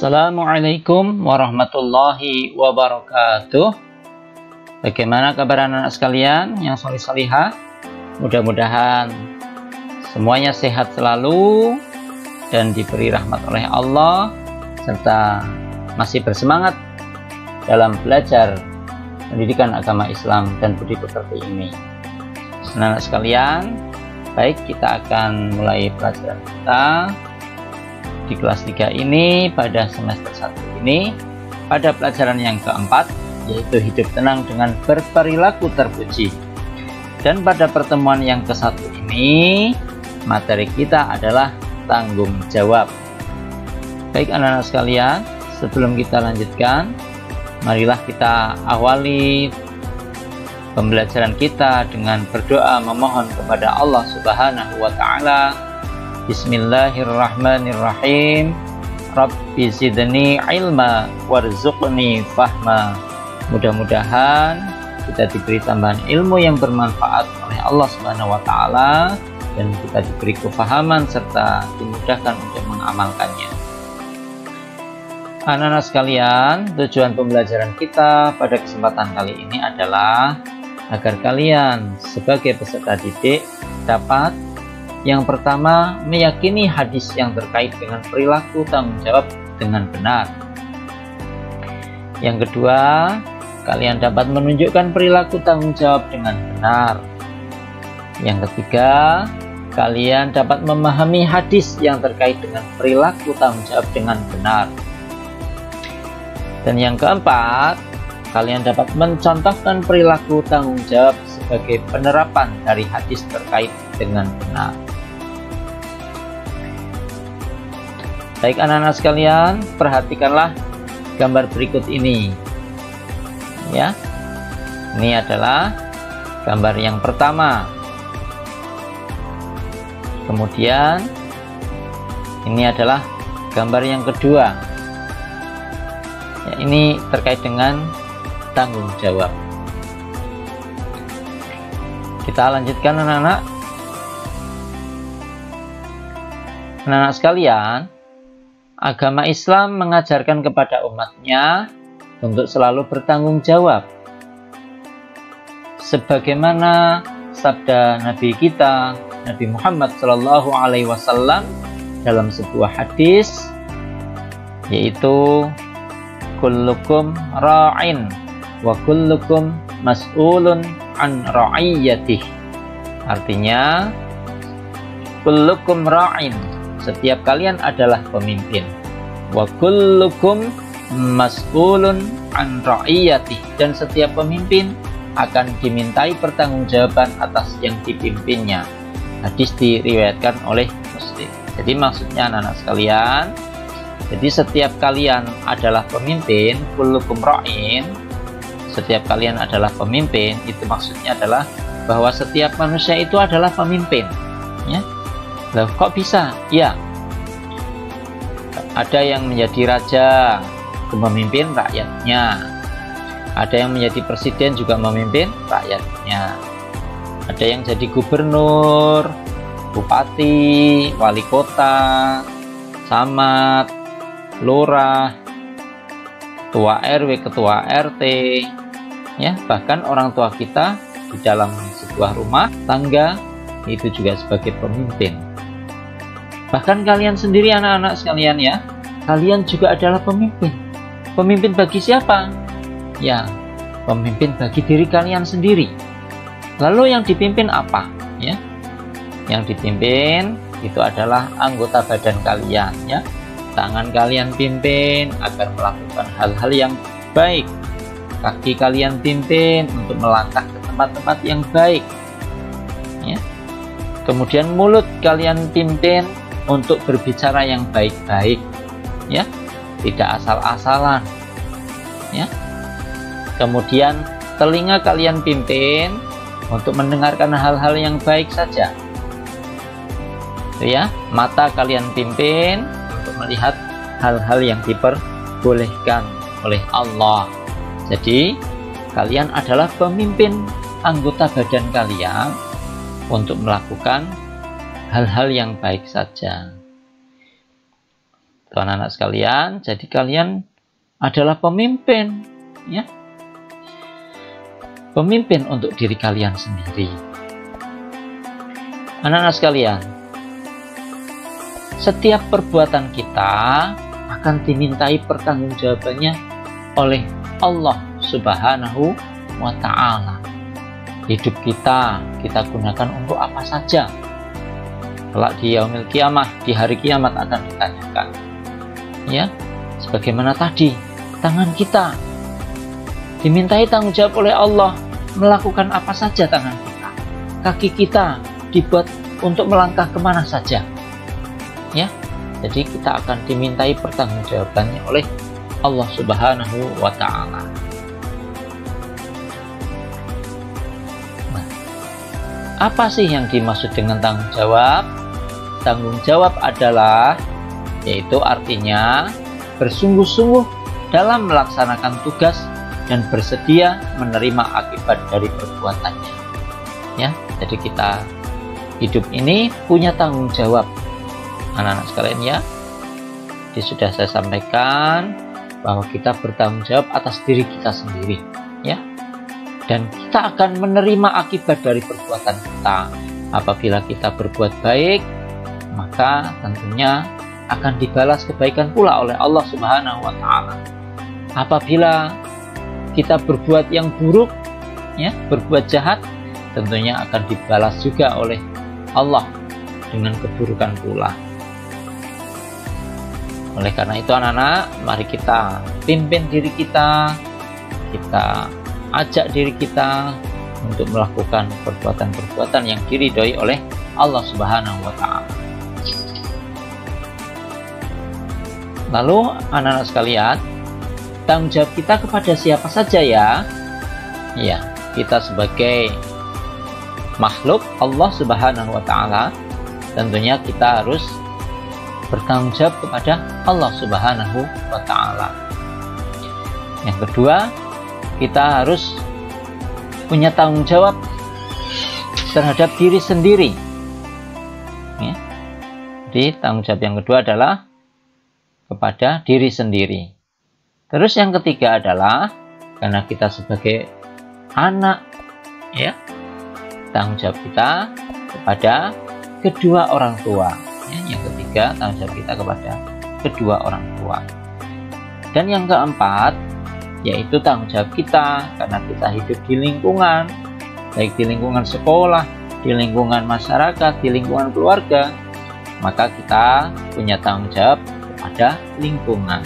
Assalamualaikum warahmatullahi wabarakatuh. Bagaimana kabar anak-anak sekalian yang solih-solihah? Mudah-mudahan semuanya sehat selalu dan diberi rahmat oleh Allah, serta masih bersemangat dalam belajar pendidikan agama Islam dan budi pekerti ini. Anak-anak sekalian, baik, kita akan mulai pelajaran kita di kelas 3 ini pada semester 1 ini pada pelajaran yang keempat, yaitu hidup tenang dengan berperilaku terpuji. Dan pada pertemuan yang ke-1 ini materi kita adalah tanggung jawab. Baik anak-anak sekalian, sebelum kita lanjutkan, marilah kita awali pembelajaran kita dengan berdoa memohon kepada Allah Subhanahu wa Ta'ala. Bismillahirrahmanirrahim. Rabbi zidni ilma warzuqni fahma. Mudah-mudahan kita diberi tambahan ilmu yang bermanfaat oleh Allah Subhanahu wa Ta'ala, dan kita diberi kefahaman serta dimudahkan untuk mengamalkannya. Anak-anak sekalian, tujuan pembelajaran kita pada kesempatan kali ini adalah agar kalian sebagai peserta didik dapat yang pertama meyakini hadis yang terkait dengan perilaku tanggung jawab dengan benar. Yang kedua, kalian dapat menunjukkan perilaku tanggung jawab dengan benar. Yang ketiga, kalian dapat memahami hadis yang terkait dengan perilaku tanggung jawab dengan benar. Dan yang keempat, kalian dapat mencontohkan perilaku tanggung jawab sebagai penerapan dari hadis terkait dengan benar. Baik anak-anak sekalian, perhatikanlah gambar berikut ini. Ya, ini adalah gambar yang pertama. Kemudian ini adalah gambar yang kedua. Ya, ini terkait dengan tanggung jawab. Kita lanjutkan anak-anak. Anak-anak sekalian, agama Islam mengajarkan kepada umatnya untuk selalu bertanggung jawab. Sebagaimana sabda Nabi kita, Nabi Muhammad SAW dalam sebuah hadis, yaitu kullukum ra'in wa kullukum mas'ulun an ra'iyyatih. Artinya, kullukum ra'in, setiap kalian adalah pemimpin, wa kullukum mas'ulun an ra'iyyatih, dan setiap pemimpin akan dimintai pertanggungjawaban atas yang dipimpinnya. Hadis diriwayatkan oleh Muslim. Jadi maksudnya anak-anak sekalian, jadi setiap kalian adalah pemimpin, kullukum ra'in, setiap kalian adalah pemimpin, itu maksudnya adalah bahwa setiap manusia itu adalah pemimpin. Ya. Loh, kok bisa? Ya, ada yang menjadi raja, memimpin rakyatnya. Ada yang menjadi presiden juga memimpin rakyatnya. Ada yang jadi gubernur, bupati, wali kota, camat, lurah, ketua RW, ketua RT, ya, bahkan orang tua kita di dalam sebuah rumah tangga itu juga sebagai pemimpin. Bahkan kalian sendiri anak-anak sekalian ya, kalian juga adalah pemimpin. Pemimpin bagi siapa? Ya, pemimpin bagi diri kalian sendiri. Lalu yang dipimpin apa? Ya, yang dipimpin itu adalah anggota badan kalian, ya. Tangan kalian pimpin agar melakukan hal-hal yang baik. Kaki kalian pimpin untuk melangkah ke tempat-tempat yang baik. Ya. Kemudian mulut kalian pimpin untuk berbicara yang baik-baik, ya, tidak asal-asalan, ya. Kemudian telinga kalian pimpin untuk mendengarkan hal-hal yang baik saja, ya. Mata kalian pimpin untuk melihat hal-hal yang diperbolehkan oleh Allah. Jadi kalian adalah pemimpin anggota badan kalian untuk melakukan hal-hal yang baik saja. Tuan anak sekalian, jadi kalian adalah pemimpin, ya. Pemimpin untuk diri kalian sendiri. Anak-anak sekalian, setiap perbuatan kita akan dimintai pertanggungjawabannya oleh Allah Subhanahu wa Ta'ala. Hidup kita gunakan untuk apa saja. Kelak di yaumil kiamah, di hari kiamat akan ditanyakan. Ya, sebagaimana tadi, tangan kita dimintai tanggung jawab oleh Allah, melakukan apa saja tangan kita. Kaki kita dibuat untuk melangkah kemana saja. Ya, jadi kita akan dimintai pertanggungjawabannya oleh Allah Subhanahu wa Ta'ala. Nah, apa sih yang dimaksud dengan tanggung jawab? Tanggung jawab adalah, yaitu artinya bersungguh-sungguh dalam melaksanakan tugas dan bersedia menerima akibat dari perbuatannya. Ya, jadi kita hidup ini punya tanggung jawab, anak-anak sekalian, ya. Jadi sudah saya sampaikan bahwa kita bertanggung jawab atas diri kita sendiri, ya. Dan kita akan menerima akibat dari perbuatan kita. Apabila kita berbuat baik, maka tentunya akan dibalas kebaikan pula oleh Allah Subhanahu wa Ta'ala. Apabila kita berbuat yang buruk, ya, berbuat jahat, tentunya akan dibalas juga oleh Allah dengan keburukan pula. Oleh karena itu anak-anak, mari kita pimpin diri kita ajak diri kita untuk melakukan perbuatan-perbuatan yang diridhoi oleh Allah Subhanahu wa Ta'ala. Lalu anak-anak sekalian, tanggung jawab kita kepada siapa saja, ya? Ya, kita sebagai makhluk Allah Subhanahu wa Ta'ala, tentunya kita harus bertanggung jawab kepada Allah Subhanahu wa Ta'ala. Yang kedua, kita harus punya tanggung jawab terhadap diri sendiri, ya. Jadi tanggung jawab yang kedua adalah kepada diri sendiri. Terus yang ketiga adalah karena kita sebagai anak, ya, tanggung jawab kita kepada kedua orang tua. Ya, yang ketiga, tanggung jawab kita kepada kedua orang tua. Dan yang keempat, yaitu tanggung jawab kita karena kita hidup di lingkungan, baik di lingkungan sekolah, di lingkungan masyarakat, di lingkungan keluarga, maka kita punya tanggung jawab kepada lingkungan.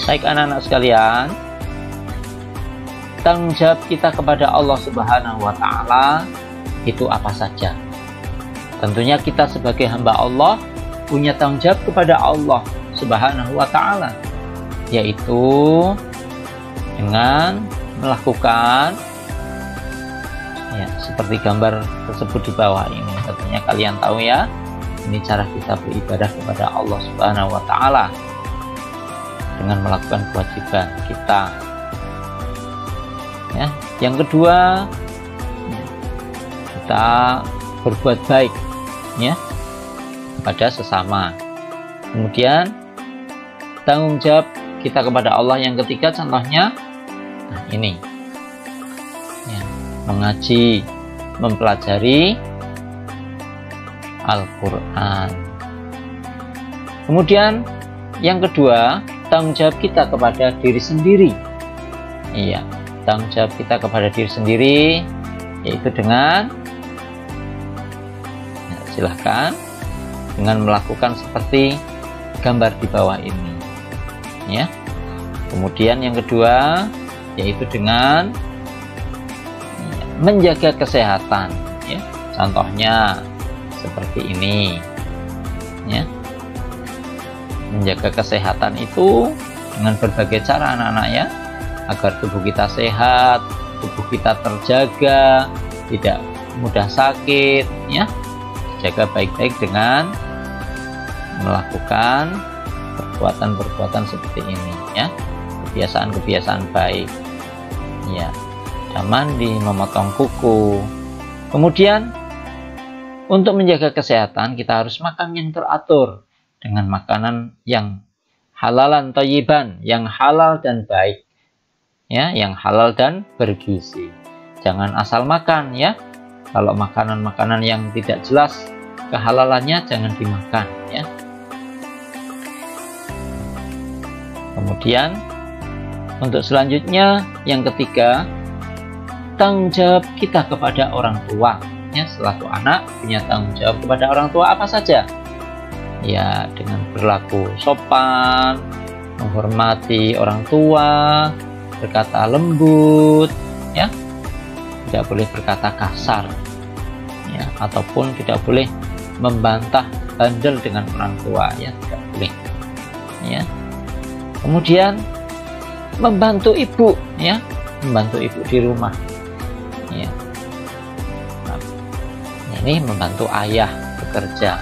Baik anak-anak sekalian, tanggung jawab kita kepada Allah Subhanahu wa Ta'ala itu apa saja? Tentunya kita sebagai hamba Allah punya tanggung jawab kepada Allah Subhanahu wa Ta'ala, yaitu dengan melakukan, ya, seperti gambar tersebut di bawah ini. Tentunya kalian tahu, ya, ini cara kita beribadah kepada Allah Subhanahu wa Ta'ala dengan melakukan kewajiban kita. Ya, yang kedua, kita berbuat baik, ya, kepada sesama. Kemudian tanggung jawab kita kepada Allah yang ketiga, contohnya, nah ini, ya, mengaji, mempelajari Al-Quran. Kemudian yang kedua, tanggung jawab kita kepada diri sendiri. Iya, tanggung jawab kita kepada diri sendiri yaitu dengan, ya, silahkan, dengan melakukan seperti gambar di bawah ini, ya. Kemudian yang kedua yaitu dengan, ya, menjaga kesehatan, ya. Contohnya seperti ini, ya. Menjaga kesehatan itu dengan berbagai cara anak-anak, ya, agar tubuh kita sehat, tubuh kita terjaga, tidak mudah sakit, ya. Jaga baik-baik dengan melakukan perbuatan-perbuatan seperti ini, ya, kebiasaan-kebiasaan baik, ya, mandi, memotong kuku. Kemudian Untuk menjaga kesehatan, kita harus makan yang teratur dengan makanan yang halalan thayyiban, yang halal dan baik. Ya, yang halal dan bergizi. Jangan asal makan ya. Kalau makanan-makanan yang tidak jelas kehalalannya jangan dimakan ya. Kemudian untuk selanjutnya yang ketiga, tanggung jawab kita kepada orang tua. Ya, selaku anak punya tanggung jawab kepada orang tua apa saja? Ya, dengan berlaku sopan, menghormati orang tua, berkata lembut, ya, tidak boleh berkata kasar, ya, ataupun tidak boleh membantah bandel dengan orang tua, ya, tidak boleh, ya. Kemudian membantu ibu, ya, membantu ibu di rumah, ya. Ini membantu ayah bekerja,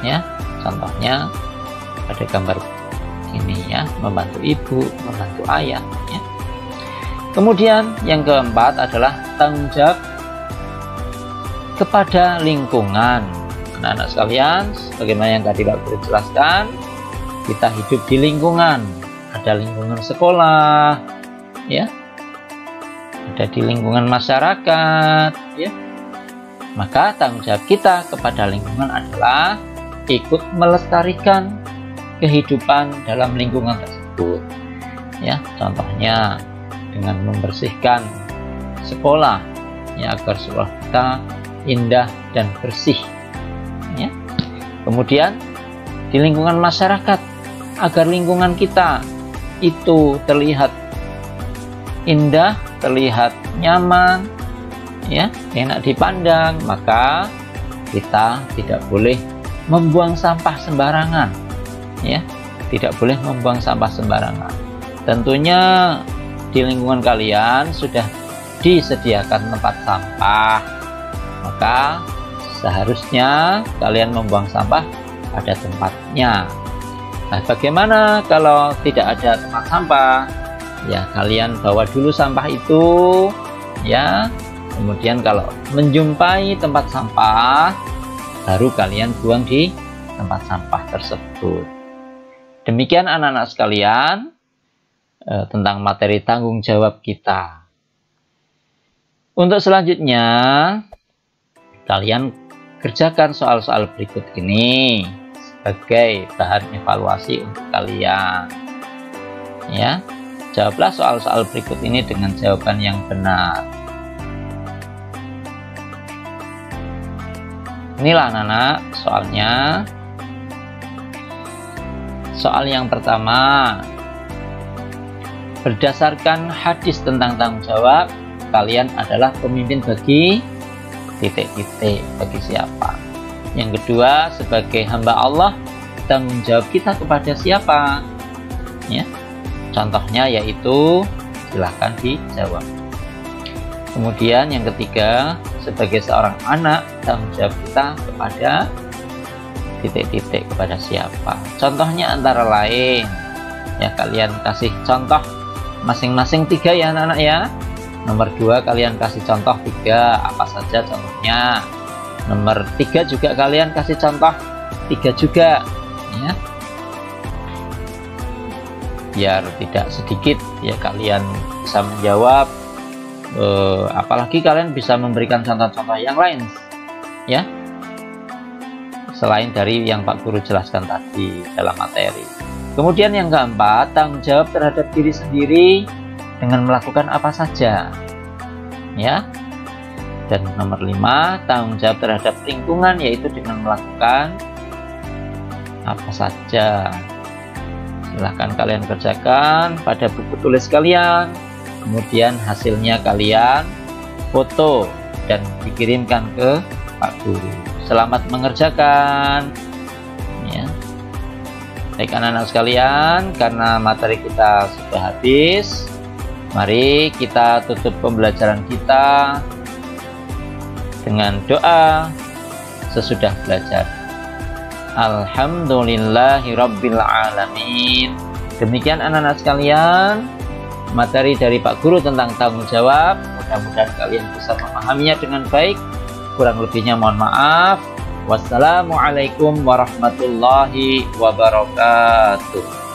ya. Contohnya pada gambar ini ya, membantu ibu, membantu ayah ya. Kemudian yang keempat adalah tanggung jawab kepada lingkungan. Anak-anak sekalian, bagaimana yang tadi Pak Guru jelaskan, kita hidup di lingkungan, ada lingkungan sekolah ya, ada di lingkungan masyarakat ya. Maka tanggung jawab kita kepada lingkungan adalah ikut melestarikan kehidupan dalam lingkungan tersebut ya. Contohnya dengan membersihkan sekolah ya, agar sekolah kita indah dan bersih ya. Kemudian di lingkungan masyarakat, agar lingkungan kita itu terlihat indah, terlihat nyaman ya, enak dipandang, maka kita tidak boleh membuang sampah sembarangan ya, tidak boleh membuang sampah sembarangan. Tentunya di lingkungan kalian sudah disediakan tempat sampah, maka seharusnya kalian membuang sampah pada tempatnya. Nah, bagaimana kalau tidak ada tempat sampah? Ya, kalian bawa dulu sampah itu ya. Kemudian kalau menjumpai tempat sampah, baru kalian buang di tempat sampah tersebut. Demikian anak-anak sekalian tentang materi tanggung jawab kita. Untuk selanjutnya, kalian kerjakan soal-soal berikut ini sebagai bahan evaluasi untuk kalian. Ya, jawablah soal-soal berikut ini dengan jawaban yang benar. Inilah anak-anak soalnya. Soal yang pertama, berdasarkan hadis tentang tanggung jawab, kalian adalah pemimpin bagi titik-titik, bagi siapa? Yang kedua, sebagai hamba Allah, tanggung jawab kita kepada siapa? Ya, contohnya yaitu silahkan dijawab. Kemudian yang ketiga, sebagai seorang anak, tanggung jawab kita kepada titik-titik, kepada siapa? Contohnya antara lain, ya kalian kasih contoh masing-masing 3 ya anak-anak ya. Nomor 2 kalian kasih contoh 3, apa saja contohnya. Nomor 3 juga kalian kasih contoh 3 juga ya. Biar tidak sedikit ya kalian bisa menjawab. Apalagi kalian bisa memberikan contoh-contoh yang lain ya, selain dari yang Pak Guru jelaskan tadi dalam materi. Kemudian yang keempat, tanggung jawab terhadap diri sendiri dengan melakukan apa saja ya. Dan nomor 5, tanggung jawab terhadap lingkungan, yaitu dengan melakukan apa saja. Silahkan kalian kerjakan pada buku tulis kalian. Kemudian hasilnya kalian foto dan dikirimkan ke Pak Guru. Selamat mengerjakan ya. Baik anak-anak sekalian, karena materi kita sudah habis, mari kita tutup pembelajaran kita dengan doa sesudah belajar. Alhamdulillahirabbil alamin. Demikian anak-anak sekalian, materi dari Pak Guru tentang tanggung jawab. Mudah-mudahan kalian bisa memahaminya dengan baik Kurang lebihnya mohon maaf. Wassalamualaikum warahmatullahi wabarakatuh.